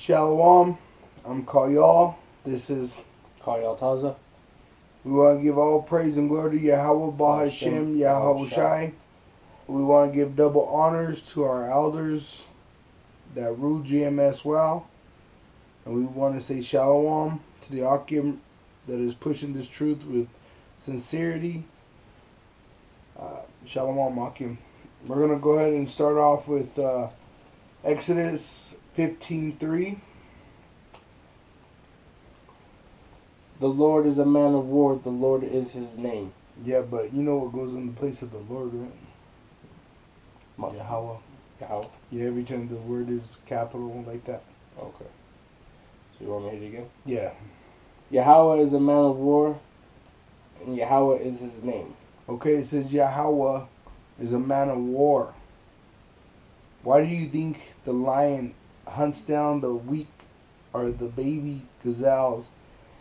Shalom, I'm Kayal. This is Kayal Taza. We want to give all praise and glory to Yahweh Bahashem Yahweh Shai. We want to give double honors to our elders that rule GMS well. And we want to say Shalom to the Akim that is pushing this truth with sincerity. Shalom Akim. We're going to go ahead and start off with Exodus 15:3. The Lord is a man of war, the Lord is his name. Yeah, but you know what goes in the place of the Lord, right? Yahweh. Yahweh. Yeah, every time the word is capital like that. Okay. So you want me to hit it again? Yeah. Yahweh is a man of war, and Yahweh is his name. Okay, it says Yahweh is a man of war. Why do you think the lion hunts down the weak or the baby gazelles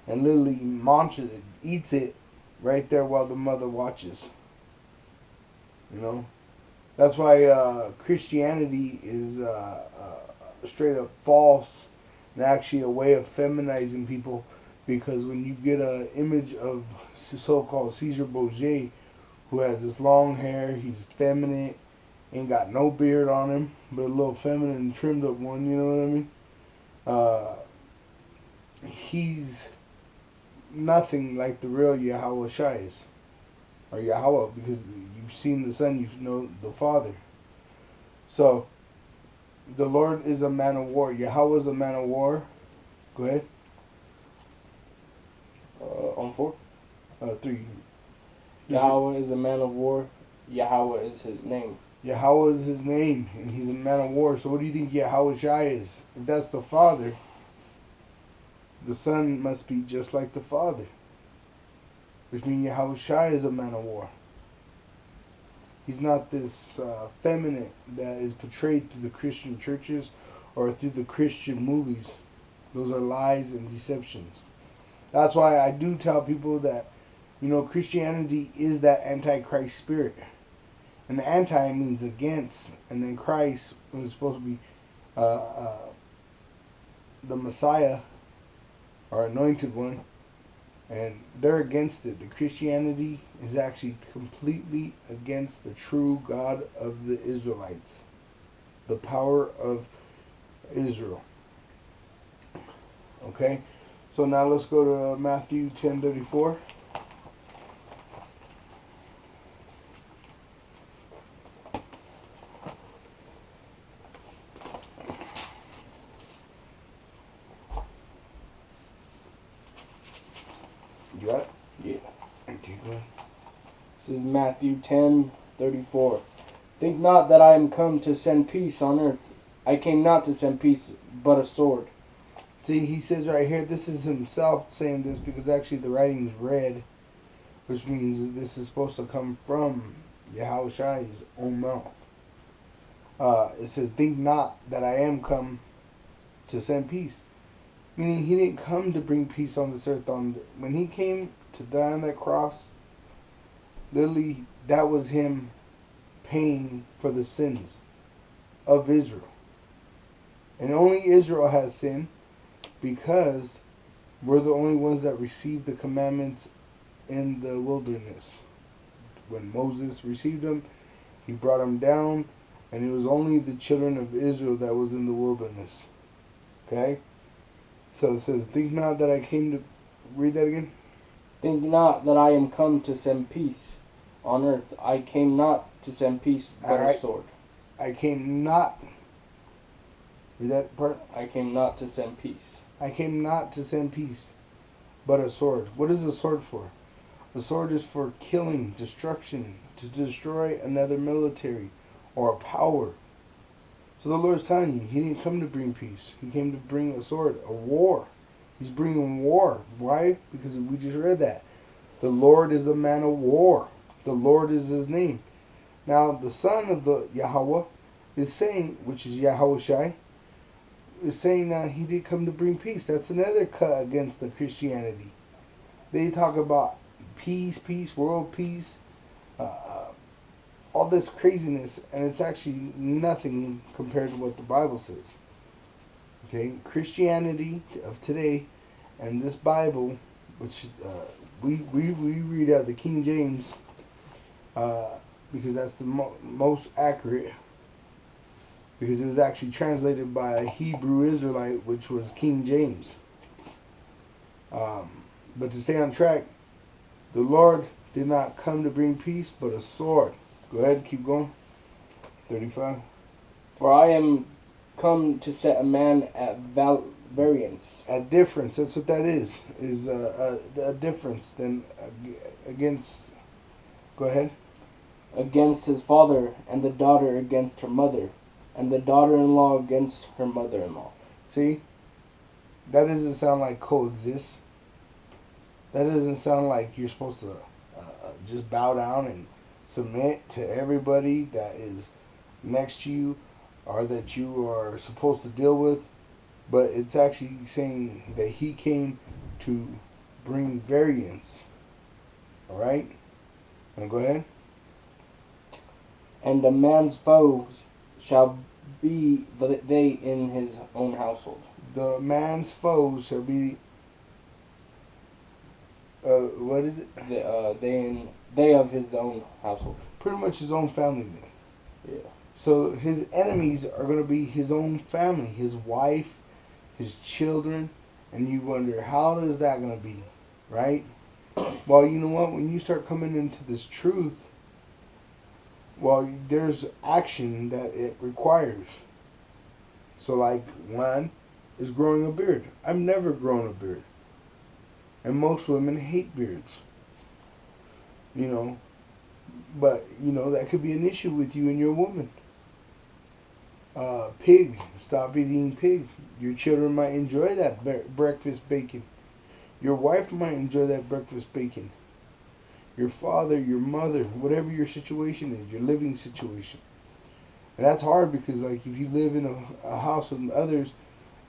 and literally munches it, eats it right there while the mother watches? You know? That's why Christianity is straight up false and actually a way of feminizing people, because when you get an image of so-called Caesar Borgia, who has this long hair, he's feminine, ain't got no beard on him, but a little feminine trimmed up one, you know what I mean? He's nothing like the real Yahweh Shai is. Or Yahweh, because you've seen the Son, you know the Father. So, the Lord is a man of war. Yahweh is a man of war. Go ahead. On 4. 3. Yahweh is a man of war, Yahweh is his name. Yahweh is his name, and he's a man of war. So what do you think Yahweh Shai is? If that's the Father, the Son must be just like the Father, which means Yahweh Shai is a man of war. He's not this feminine that is portrayed through the Christian churches or through the Christian movies. Those are lies and deceptions. That's why I do tell people that, you know, Christianity is that antichrist spirit. And the anti means against, and then Christ was supposed to be the Messiah, or anointed one, and they're against it. The Christianity is actually completely against the true God of the Israelites, the power of Israel. Okay, so now let's go to Matthew 10:34. You got it? Yeah. Okay, go ahead. This is Matthew 10:34. Think not that I am come to send peace on earth. I came not to send peace, but a sword. See, he says right here, this is himself saying this because actually the writing is red, which means this is supposed to come from Yahweh Shai's own mouth. It says, think not that I am come to send peace. Meaning he didn't come to bring peace on this earth. When he came to die on that cross, literally that was him paying for the sins of Israel. And only Israel has sin because we're the only ones that received the commandments in the wilderness. When Moses received them, he brought them down, and it was only the children of Israel that was in the wilderness. Okay? So it says, think not that I came to... Read that again. Think not that I am come to send peace on earth. I came not to send peace, but a sword. I came not... Read that part. I came not to send peace. I came not to send peace, but a sword. What is a sword for? A sword is for killing, destruction, to destroy another military or a power. So the Lord's telling you, he didn't come to bring peace. He came to bring a sword, a war. He's bringing war. Why? Because we just read that. The Lord is a man of war. The Lord is his name. Now, the son of the Yahweh is saying, which is Yahweh Shai, is saying that he did come to bring peace. That's another cut against the Christianity. They talk about peace, world peace, all this craziness, and it's actually nothing compared to what the Bible says. Okay, Christianity of today and this Bible, which we read out the King James because that's the most accurate, because it was actually translated by a Hebrew Israelite, which was King James. But to stay on track, the Lord did not come to bring peace, but a sword. Go ahead, keep going. 35. For I am come to set a man at variance. At difference, that's what that is a difference than against. Go ahead. Against his father, and the daughter against her mother, and the daughter-in-law against her mother-in-law. See? That doesn't sound like coexist. That doesn't sound like you're supposed to just bow down and submit to everybody that is next to you or that you are supposed to deal with. But it's actually saying that he came to bring variance. Alright? Now go ahead. And a man's foes shall be they in his own household. The man's foes shall be what is it? They of his own household. Pretty much his own family then. Yeah. So his enemies are going to be his own family, his wife, his children, and you wonder how is that going to be, right? Well, you know what? When you start coming into this truth, well, there's action that it requires. So, like, one is growing a beard. I've never grown a beard. And most women hate beards. You know. But, you know, that could be an issue with you and your woman. Pig. Stop eating pig. Your children might enjoy that breakfast bacon. Your wife might enjoy that breakfast bacon. Your father, your mother, whatever your situation is, your living situation. And that's hard because, like, if you live in a house with others,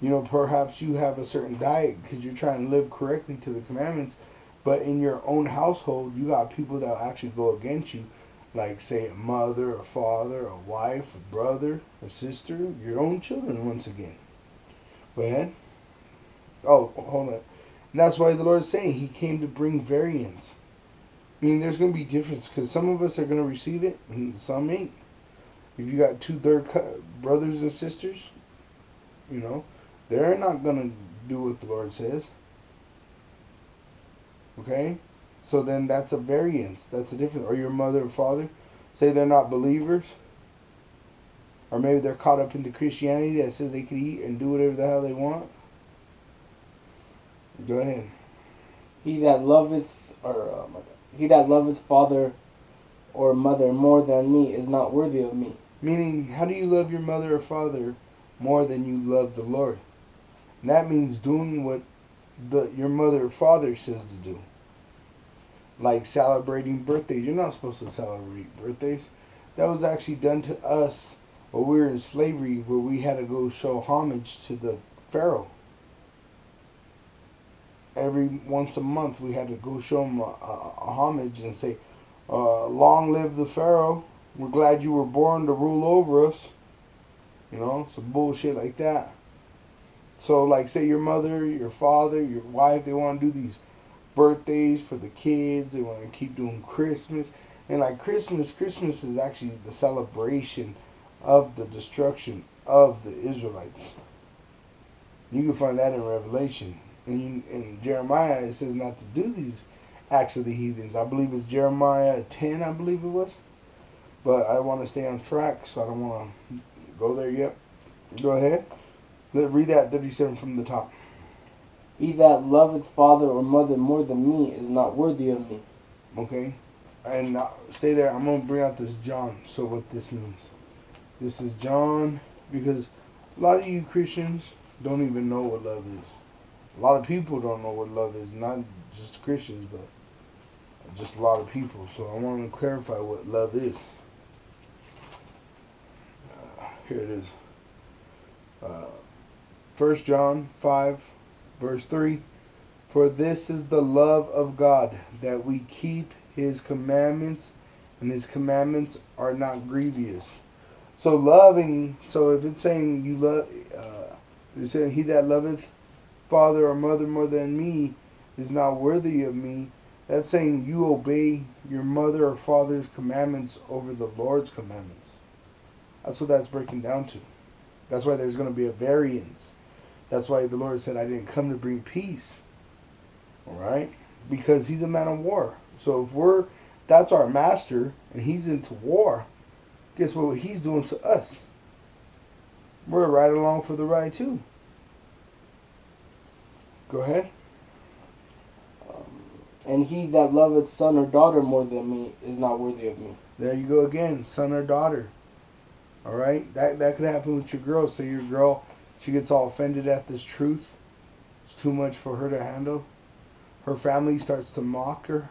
you know, perhaps you have a certain diet because you're trying to live correctly to the commandments. But in your own household, you got people that will actually go against you. Like, say, a mother, a father, a wife, a brother, a sister, your own children, once again. Go ahead. Oh, hold on. And that's why the Lord is saying He came to bring variance. I mean, there's going to be difference because some of us are going to receive it and some ain't. If you got two third brothers and sisters, you know, they're not going to do what the Lord says. Okay? So then that's a variance. That's a difference. Or your mother or father, say they're not believers. Or maybe they're caught up into Christianity that says they can eat and do whatever the hell they want. Go ahead. He that loveth, he that loveth father or mother more than me is not worthy of me. Meaning, how do you love your mother or father more than you love the Lord? And that means doing what your mother or father says to do. Like celebrating birthdays. You're not supposed to celebrate birthdays. That was actually done to us while we were in slavery, where we had to go show homage to the Pharaoh. Every once a month we had to go show him a homage and say, long live the Pharaoh. We're glad you were born to rule over us. You know, some bullshit like that. So, like, say your mother, your father, your wife, they want to do these birthdays for the kids. They want to keep doing Christmas. And, like, Christmas is actually the celebration of the destruction of the Israelites. You can find that in Revelation. In Jeremiah, it says not to do these acts of the heathens. I believe it's Jeremiah 10, I believe it was. But I want to stay on track, so I don't want to go there yet. Go ahead. Read that 37 from the top. He that loveth father or mother more than me is not worthy of me. Okay. And stay there. I'm going to bring out this John. So what this means. This is John, because a lot of you Christians don't even know what love is. A lot of people don't know what love is. Not just Christians, but just a lot of people. So I want to clarify what love is. Here it is. 1 John 5, verse 3. For this is the love of God, that we keep His commandments, and His commandments are not grievous. So loving, so if it's saying you love, It said, "He that loveth father or mother more than me is not worthy of me." That's saying you obey your mother or father's commandments over the Lord's commandments. That's what that's breaking down to. That's why there's going to be a variance. That's why the Lord said, "I didn't come to bring peace." All right? Because he's a man of war. So if that's our master and he's into war, guess what he's doing to us? We're right along for the ride too. Go ahead. And he that loveth son or daughter more than me is not worthy of me. There you go again, son or daughter. All right? That could happen with your girl. Say your girl, she gets all offended at this truth. It's too much for her to handle. Her family starts to mock her.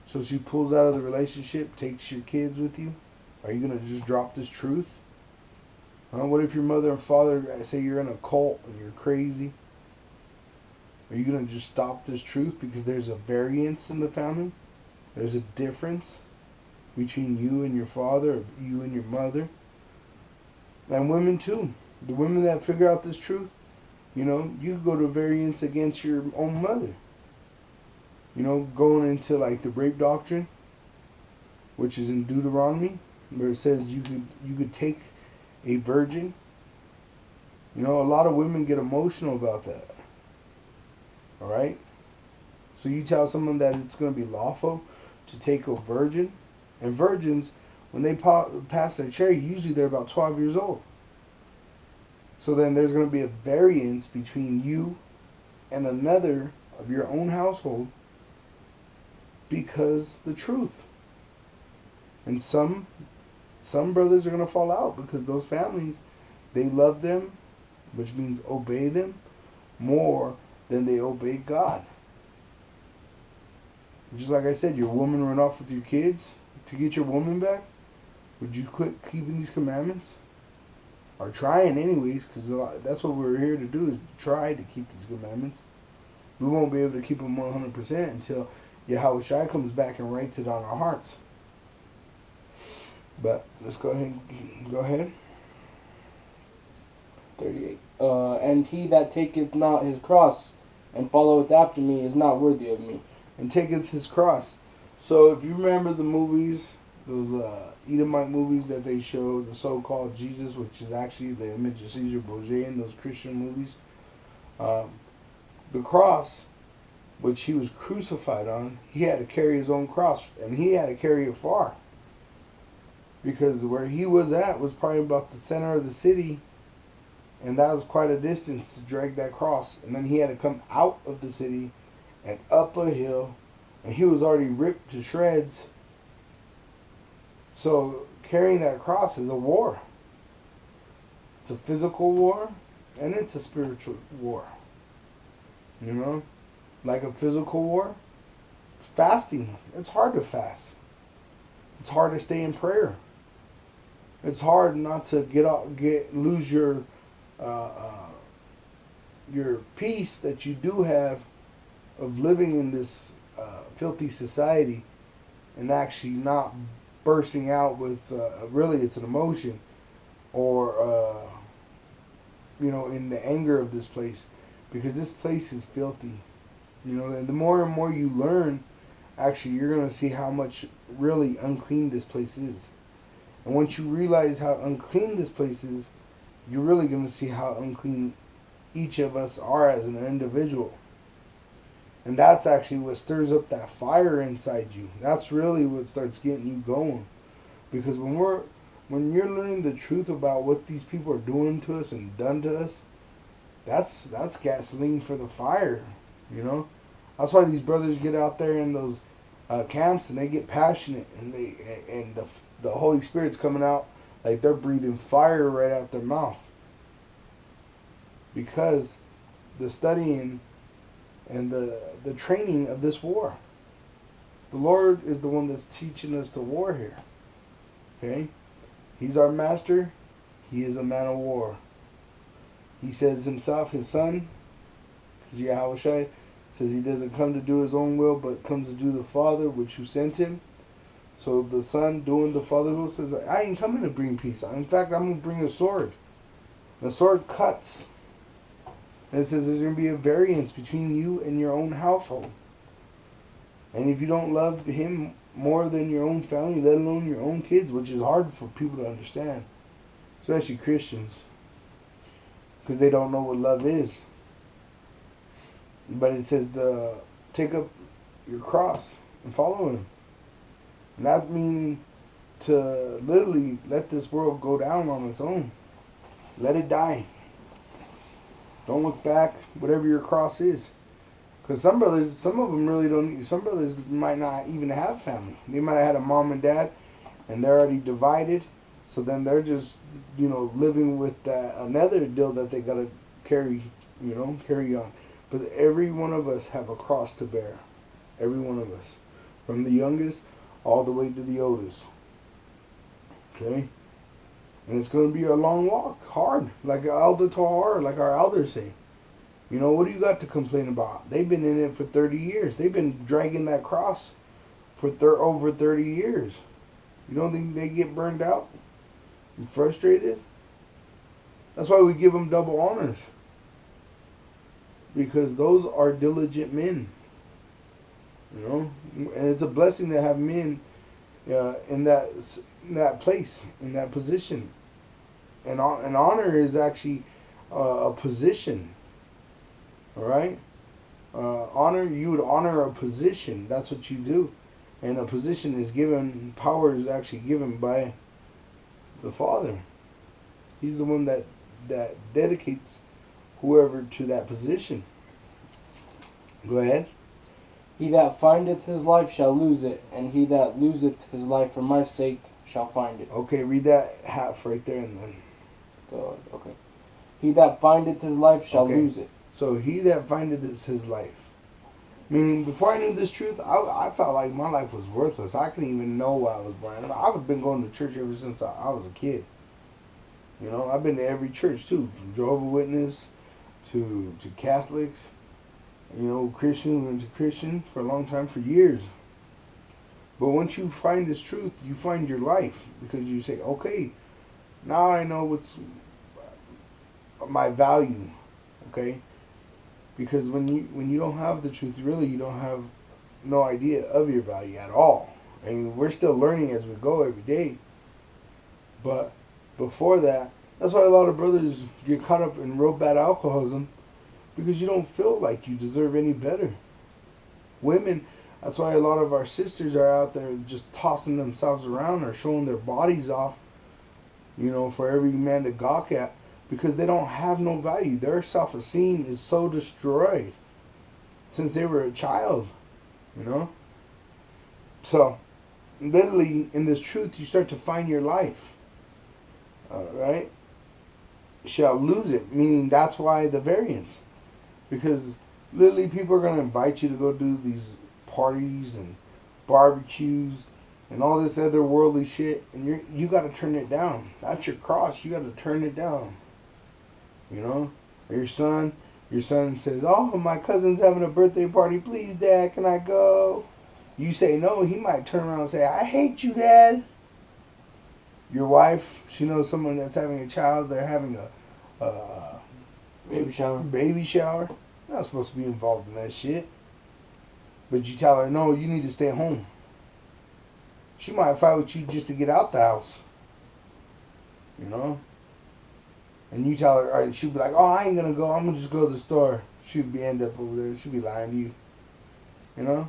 So she pulls out of the relationship, takes your kids with you. Are you going to just drop this truth? What if your mother and father say you're in a cult and you're crazy? Are you going to just stop this truth because there's a variance in the family? There's a difference between you and your father, or you and your mother. And women too. The women that figure out this truth, you go to variance against your own mother. Going into like the rape doctrine, which is in Deuteronomy, where it says you could take a virgin. A lot of women get emotional about that. All right? So you tell someone that it's going to be lawful to take a virgin. And virgins, when they pass their cherry, usually they're about 12 years old. So then there's going to be a variance between you and another of your own household because the truth. And some brothers are going to fall out because those families, they love them, which means obey them, more than they obey God. Just like I said, your woman run off with your kids to get your woman back. Would you quit keeping these commandments? Or trying anyways, because that's what we're here to do, is try to keep these commandments. We won't be able to keep them 100% until Yahweh Shai comes back and writes it on our hearts. But let's go ahead. 38. And he that taketh not his cross and followeth after me is not worthy of me. And taketh his cross. So if you remember the movies, those Edomite movies that they show, the so-called Jesus, which is actually the image of Caesar Borgia in those Christian movies, the cross, which he was crucified on, he had to carry his own cross, and he had to carry it far. Because where he was at was probably about the center of the city, and that was quite a distance to drag that cross. And then he had to come out of the city and up a hill, and he was already ripped to shreds. So carrying that cross is a war. It's a physical war, and it's a spiritual war. Like a physical war, fasting. It's hard to fast. It's hard to stay in prayer. It's hard not to lose your peace that you do have of living in this filthy society, and actually not bursting out with really it's an emotion, or in the anger of this place, because this place is filthy. And the more and more you learn, actually you're going to see how much really unclean this place is. And once you realize how unclean this place is, you're really going to see how unclean each of us are as an individual. And that's actually what stirs up that fire inside you. That's really what starts getting you going. Because when you're learning the truth about what these people are doing to us and done to us, that's gasoline for the fire. That's why these brothers get out there in those camps and they get passionate, and the Holy Spirit's coming out like they're breathing fire right out their mouth, because the studying and the training of this war. The Lord is the one that's teaching us the war here. Okay? He's our master. He is a man of war. He says himself, his son, because Yahweh Shai says he doesn't come to do his own will, but comes to do the Father, which who sent him. So the son doing the Father's will says, I ain't coming to bring peace. In fact, I'm going to bring a sword. The sword cuts. And it says there's going to be a variance between you and your own household. And if you don't love him more than your own family, let alone your own kids, which is hard for people to understand, especially Christians, because they don't know what love is. But it says to take up your cross and follow him. And that's meaning to literally let this world go down on its own. Let it die. Don't look back, whatever your cross is. Because some brothers, some of them really don't, some brothers might not even have family. They might have had a mom and dad, and they're already divided. So then they're just, living with another deal that they got to carry, carry on. But every one of us have a cross to bear. Every one of us. From the youngest all the way to the oldest. Okay? And it's going to be a long walk. Hard. Like Elder Tahar, like our elders say. What do you got to complain about? They've been in it for 30 years. They've been dragging that cross for over 30 years. You don't think they get burned out and frustrated? That's why we give them double honors. Because those are diligent men. And it's a blessing to have men in that place, in that position. And honor is actually a position. All right? You would honor a position. That's what you do. And a position is given, power is actually given by the Father. He's the one that dedicates whoever to that position. Go ahead. He that findeth his life shall lose it, and he that loseth his life for my sake shall find it. Okay, read that half right there and then. Okay. He that findeth his life shall lose it. So he that findeth his life. Meaning, before I knew this truth, I felt like my life was worthless. I couldn't even know why I was born. I've been going to church ever since I was a kid. I've been to every church too, from Jehovah's Witness to Catholics. Christian, went to Christian for a long time, for years. But once you find this truth, you find your life. Because you say, okay, now I know what's my value. Okay? Because when you don't have the truth, really, you don't have no idea of your value at all. I mean, we're still learning as we go every day. But before that, that's why a lot of brothers get caught up in real bad alcoholism. Because you don't feel like you deserve any better. Women, that's why a lot of our sisters are out there just tossing themselves around or showing their bodies off, for every man to gawk at. Because they don't have no value. Their self-esteem is so destroyed since they were a child, So, literally, in this truth, you start to find your life. Alright? Shall lose it, meaning that's why the variance. Because literally people are going to invite you to go do these parties and barbecues and all this other worldly shit, and you got to turn it down. That's your cross. You got to turn it down. Or your son says, "Oh, my cousin's having a birthday party. Please, Dad, can I go?" You say no. He might turn around and say, "I hate you, Dad." Your wife, she knows someone that's having a child. They're having a Baby shower. You're not supposed to be involved in that shit. But you tell her, no, you need to stay home. She might fight with you just to get out the house. And you tell her, all right, she'll be like, oh, I ain't gonna go. I'm gonna just go to the store. She'll be end up over there. She'll be lying to you.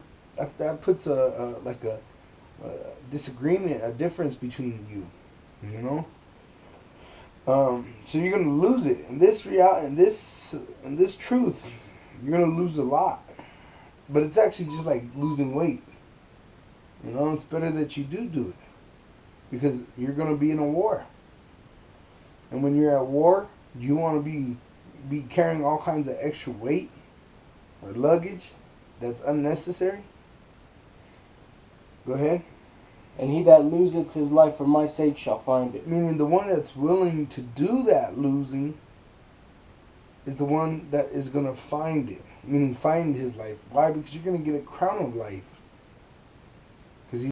That puts a disagreement, a difference between you. So you're gonna lose it in this reality, in this truth. You're gonna lose a lot, but it's actually just like losing weight. It's better that you do it because you're gonna be in a war, and when you're at war, you want to be carrying all kinds of extra weight or luggage that's unnecessary. Go ahead. And he that loseth his life for my sake shall find it. Meaning the one that's willing to do that losing is the one that is going to find it. Meaning find his life. Why? Because you're going to get a crown of life.